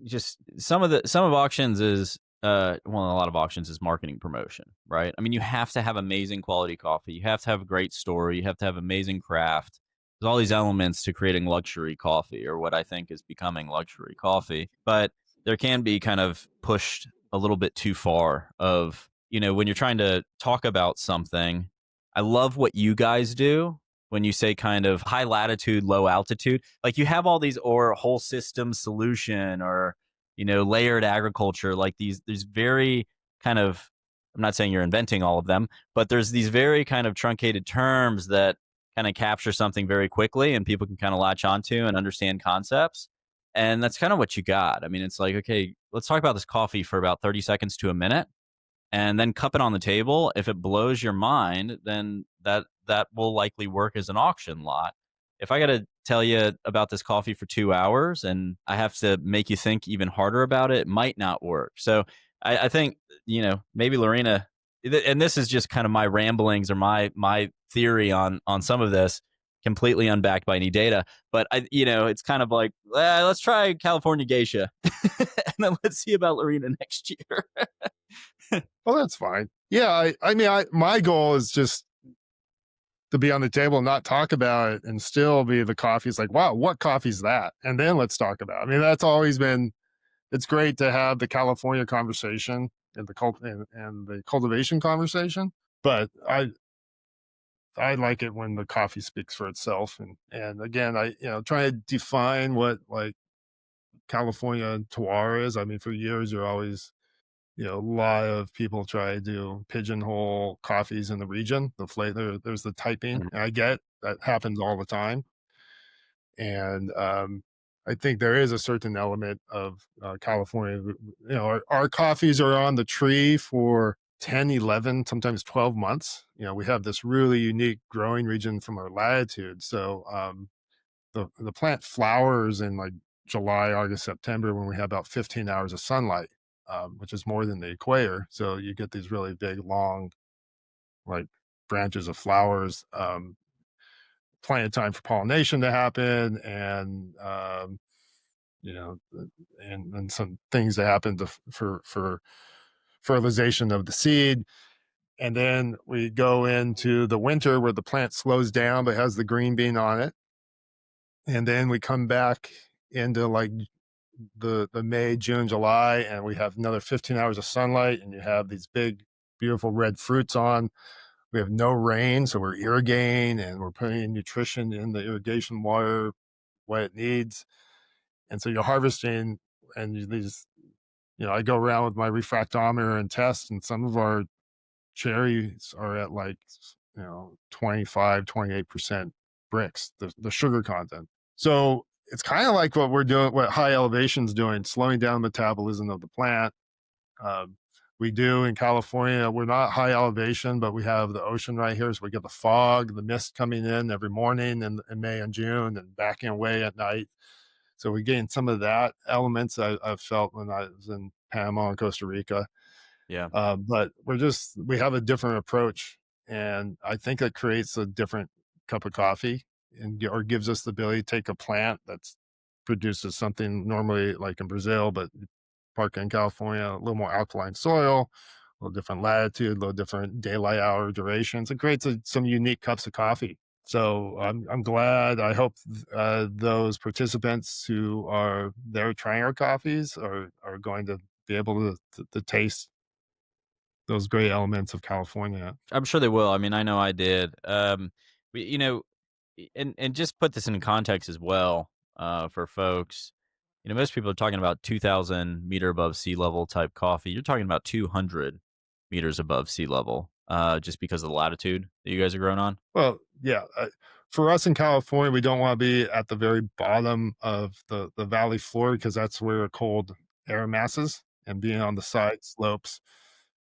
just some of auctions is well, a lot of auctions is marketing promotion, right? I mean, you have to have amazing quality coffee. You have to have a great story. You have to have amazing craft. There's all these elements to creating luxury coffee, or what I think is becoming luxury coffee. But there can be kind of pushed a little bit too far of, when you're trying to talk about something. I love what you guys do when you say kind of high latitude, low altitude. Like you have all these, or whole system solution, or layered agriculture, like these very kind of, I'm not saying you're inventing all of them, but there's these very kind of truncated terms that kind of capture something very quickly and people can kind of latch onto and understand concepts. And that's kind of what you got. I mean, it's like, okay, let's talk about this coffee for about 30 seconds to a minute, and then cup it on the table. If it blows your mind, then that will likely work as an auction lot. If I got to tell you about this coffee for 2 hours and I have to make you think even harder about it, it might not work. So I think, maybe Lorena, and this is just kind of my ramblings, or my theory on some of this, completely unbacked by any data. But it's kind of like, let's try California Geisha, and then let's see about Lorena next year. Well, that's fine. Yeah, I mean, my goal is just to be on the table and not talk about it, and still be the coffee's like, wow, what coffee's that? And then let's talk about it. I mean, that's always been. It's great to have the California conversation and and the cultivation conversation, but I like it when the coffee speaks for itself. And again, I try to define what like California terroir is. I mean, for years you're always a lot of people try to pigeonhole coffees in the region. The flavor, there's the typing, and I get that happens all the time. And I think there is a certain element of California. Our coffees are on the tree for 10, 11, sometimes 12 months. We have this really unique growing region from our latitude. So the plant flowers in like July, August, September when we have about 15 hours of sunlight, which is more than the equator. So you get these really big, long, like branches of flowers. plenty of time for pollination to happen, and you know, and some things that happen for fertilization of the seed. And then we go into the winter where the plant slows down but has the green bean on it. And then we come back into like the May, June, July, and we have another 15 hours of sunlight, and you have these big, beautiful red fruits on. We have no rain, so we're irrigating and we're putting nutrition in the irrigation water what it needs. And so you're harvesting, and these, I go around with my refractometer and test, and some of our cherries are at like, 25, 28% bricks, the sugar content. So it's kind of like what we're doing, what high elevation's doing, slowing down metabolism of the plant. Um, we do in California. We're not high elevation, but we have the ocean right here. So we get the fog, the mist coming in every morning in May and June and backing away at night. So we gain some of that elements I've felt when I was in Panama and Costa Rica. Yeah. But we have a different approach. And I think it creates a different cup of coffee or gives us the ability to take a plant that's produces something normally like in Brazil, but park in California, a little more alkaline soil, a little different latitude, a little different daylight hour durations. It creates some unique cups of coffee. So I'm glad. I hope those participants who are there trying our coffees are going to be able to taste those great elements of California. I'm sure they will. I mean, I know I did. We, and just put this in context as well, for folks. Most people are talking about 2,000-meter above sea level type coffee. You're talking about 200 meters above sea level, just because of the latitude that you guys are growing on. Well, yeah. For us in California, we don't want to be at the very bottom of the valley floor because that's where cold air masses and being on the side slopes.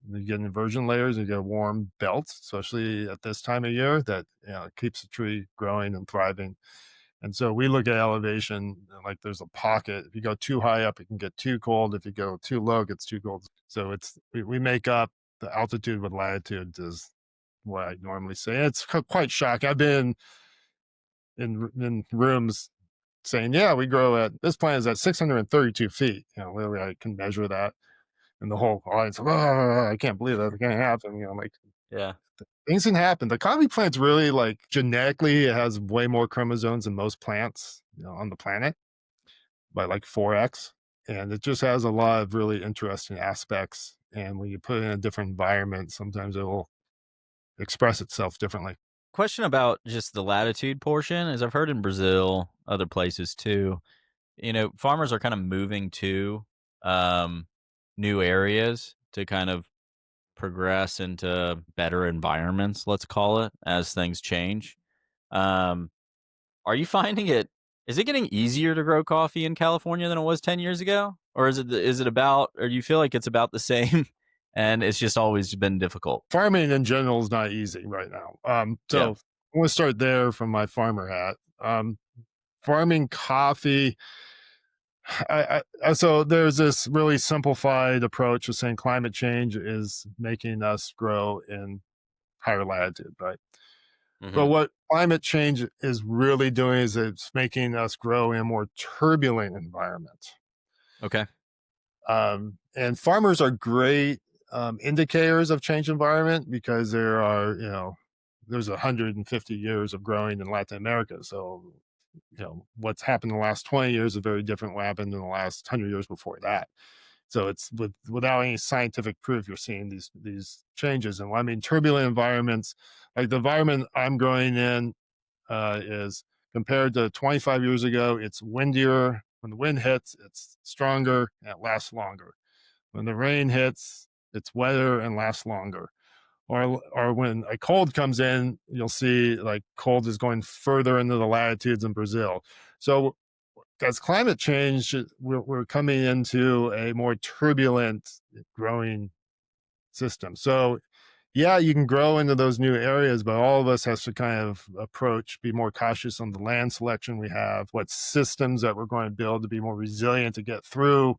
You get inversion layers, you get a warm belt, especially at this time of year that keeps the tree growing and thriving. And so we look at elevation like there's a pocket. If you go too high up, it can get too cold. If you go too low, it gets too cold. So we make up the altitude with latitude is what I normally say. It's quite shocking. I've been in rooms saying, "Yeah, we grow at this plant is at 632 feet." Literally, I can measure that, and the whole audience, "Oh, I can't believe that. It can't happen." Like Yeah. things can happen. The coffee plant's really like genetically, it has way more chromosomes than most plants, on the planet by like 4x, and it just has a lot of really interesting aspects. And when you put it in a different environment, sometimes it will express itself differently. Question about just the latitude portion is I've heard in Brazil, other places too, farmers are kind of moving to um, new areas to kind of progress into better environments, let's call it, as things change. Um, are you finding is it getting easier to grow coffee in California than it was 10 years ago? Or is it about, or do you feel like it's about the same and it's just always been difficult? Farming in general is not easy right now. Yeah. So I'm going to start there from my farmer hat. Farming coffee, so there's this really simplified approach of saying climate change is making us grow in higher latitude, right? But Hmm. what climate change is really doing is it's making us grow in a more turbulent environment. Okay. And farmers are great indicators of change environment because there's 150 years of growing in Latin America. So, what's happened in the last 20 years is very different what happened in the last 100 years before that. So it's without any scientific proof, you're seeing these changes. And I mean, turbulent environments, like the environment I'm growing in, is compared to 25 years ago, it's windier. When the wind hits, it's stronger and it lasts longer. When the rain hits, it's wetter and lasts longer. Or when a cold comes in, you'll see like cold is going further into the latitudes in Brazil. So as climate change, we're coming into a more turbulent growing system. So yeah, you can grow into those new areas, but all of us has to kind of be more cautious on the land selection we have, what systems that we're going to build to be more resilient to get through,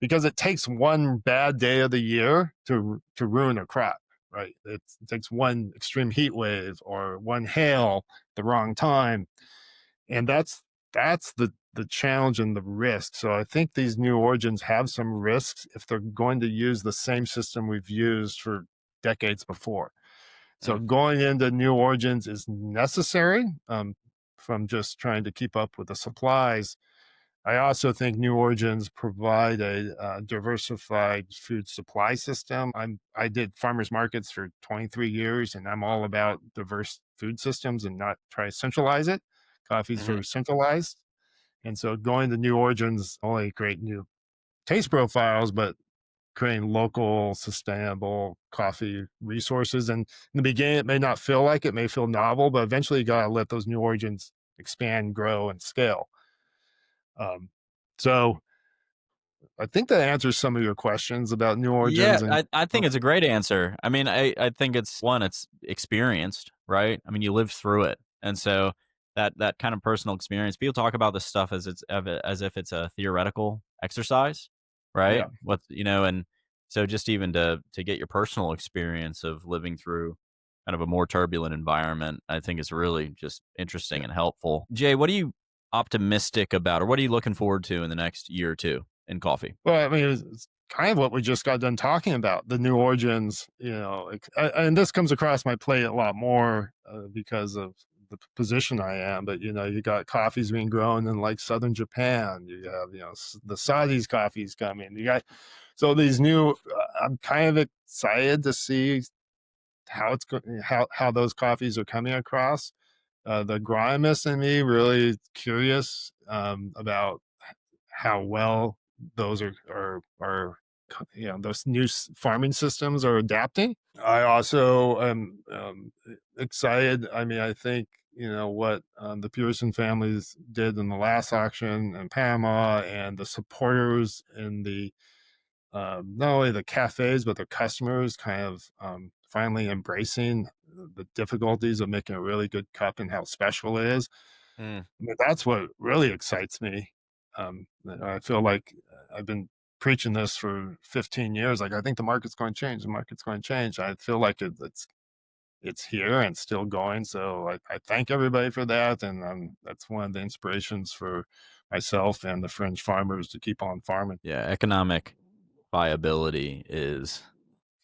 because it takes one bad day of the year to ruin a crop. right? It takes one extreme heat wave or one hail at the wrong time, and that's the challenge and the risk. So I think these new origins have some risks if they're going to use the same system we've used for decades before. So Mm. going into new origins is necessary, from just trying to keep up with the supplies. I also think new origins provide a diversified food supply system. I did farmers markets for 23 years, and I'm all about diverse food systems and not try to centralize it. Coffee's Mhm. very centralized, and so going to new origins only create new taste profiles, but creating local, sustainable coffee resources. And in the beginning, it may not feel like it, may feel novel, but eventually you got to let those new origins expand, grow, and scale. Um, so I think that answers some of your questions about new Yeah, origins and I think it's a great answer. I mean, I think it's one, it's experienced, right? I mean, you lived through it, and so that kind of personal experience. People talk about this stuff as as if it's a theoretical exercise, right? yeah, What you know, and so just even to get your personal experience of living through kind of a more turbulent environment, I think is really just interesting yeah. and helpful. Jay, what are you optimistic about, or what are you looking forward to in the next year or two in coffee? Well, I mean, it's kind of what we just got done talking about, the new origins, and this comes across my plate a lot more because of the position I am. But, you got coffees being grown in like southern Japan. You have, the Saudis coffees coming. So these new, I'm kind of excited to see how how those coffees are coming across. The agronomist in me really curious about how well those are those new farming systems are adapting. I also am excited. I mean, I think what the Pearson families did in the last auction in Panama, and the supporters in the not only the cafes but the customers kind of finally embracing the difficulties of making a really good cup and how special it is. Mm. I mean, that's what really excites me. I feel like I've been preaching this for 15 years. Like, I think the market's going to change. The market's going to change. I feel like it's here and still going. So I thank everybody for that, and that's one of the inspirations for myself and the fringe farmers to keep on farming. Yeah, economic viability is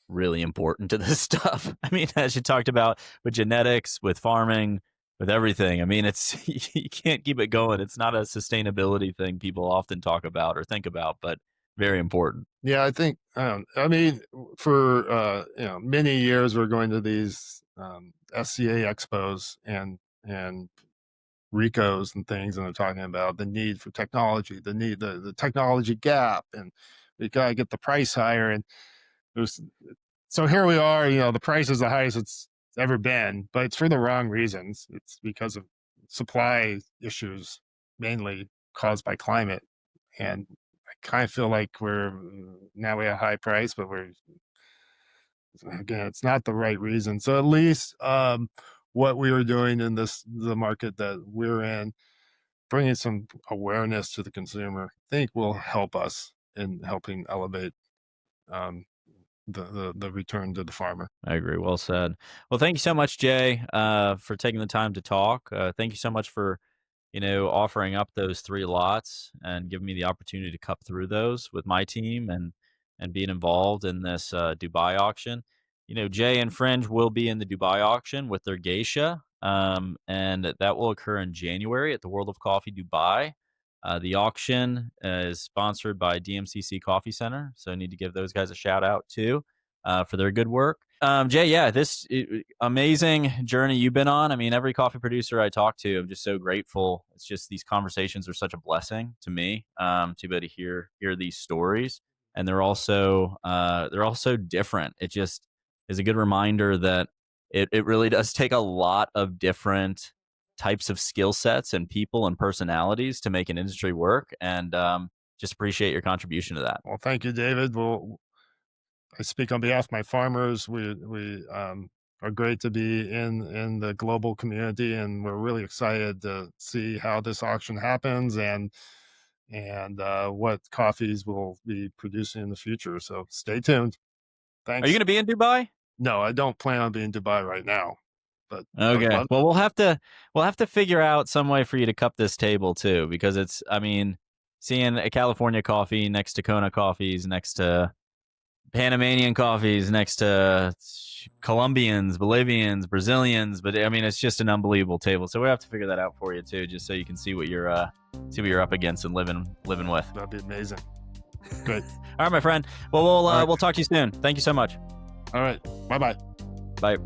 really important to this stuff. I mean, as you talked about with genetics, with farming, with everything. I mean, it's you can't keep it going. It's not a sustainability thing people often talk about or think about, but very important. Yeah, I think, I mean, for, many years, we're going to these, SCA expos and Ricos and things, and they're talking about the need for technology, the technology gap, and we gotta get the price higher, and there's so here we are, the price is the highest it's ever been, but it's for the wrong reasons. It's because of supply issues, mainly caused by climate, and I kind of feel like we're now we have a high price, but we're again, it's not the right reason. So at least what we were doing in the market that we're in, bringing some awareness to the consumer, I think will help us in helping elevate um, the return to the farmer. I agree. Well said. Well, thank you so much, Jay, for taking the time to talk. Thank you so much for offering up those three lots and giving me the opportunity to cup through those with my team and being involved in this Dubai auction. Jay and Fringe will be in the Dubai auction with their Geisha, and that will occur in January at the World of Coffee Dubai. The auction is sponsored by DMCC Coffee Center, so I need to give those guys a shout out too for their good work. Jay, yeah, amazing journey you've been on. I mean, every coffee producer I talk to, I'm just so grateful. It's just these conversations are such a blessing to me to be able to hear these stories, and they're also different. It just is a good reminder that it really does take a lot of different types of skill sets and people and personalities to make an industry work, and just appreciate your contribution to that. Well, thank you, David. Well, I speak on behalf of my farmers. We are great to be in the global community, and we're really excited to see how this auction happens and what coffees we'll be producing in the future. So stay tuned. Are you Thanks. going to be in Dubai? No, I don't plan on being in Dubai right now, but I would Okay. love. Well, we'll have to figure out some way for you to cup this table too, because it's, I mean, seeing a California coffee next to Kona coffees, next to Panamanian coffees, next to Colombians, Bolivians, Brazilians, but I mean, it's just an unbelievable table. So we have to figure that out for you too, just so you can see what you're up against and living with. That'd be amazing. Great. All right, my friend. Well, right. we'll talk to you soon. Thank you so much. All right. Bye-bye. Bye.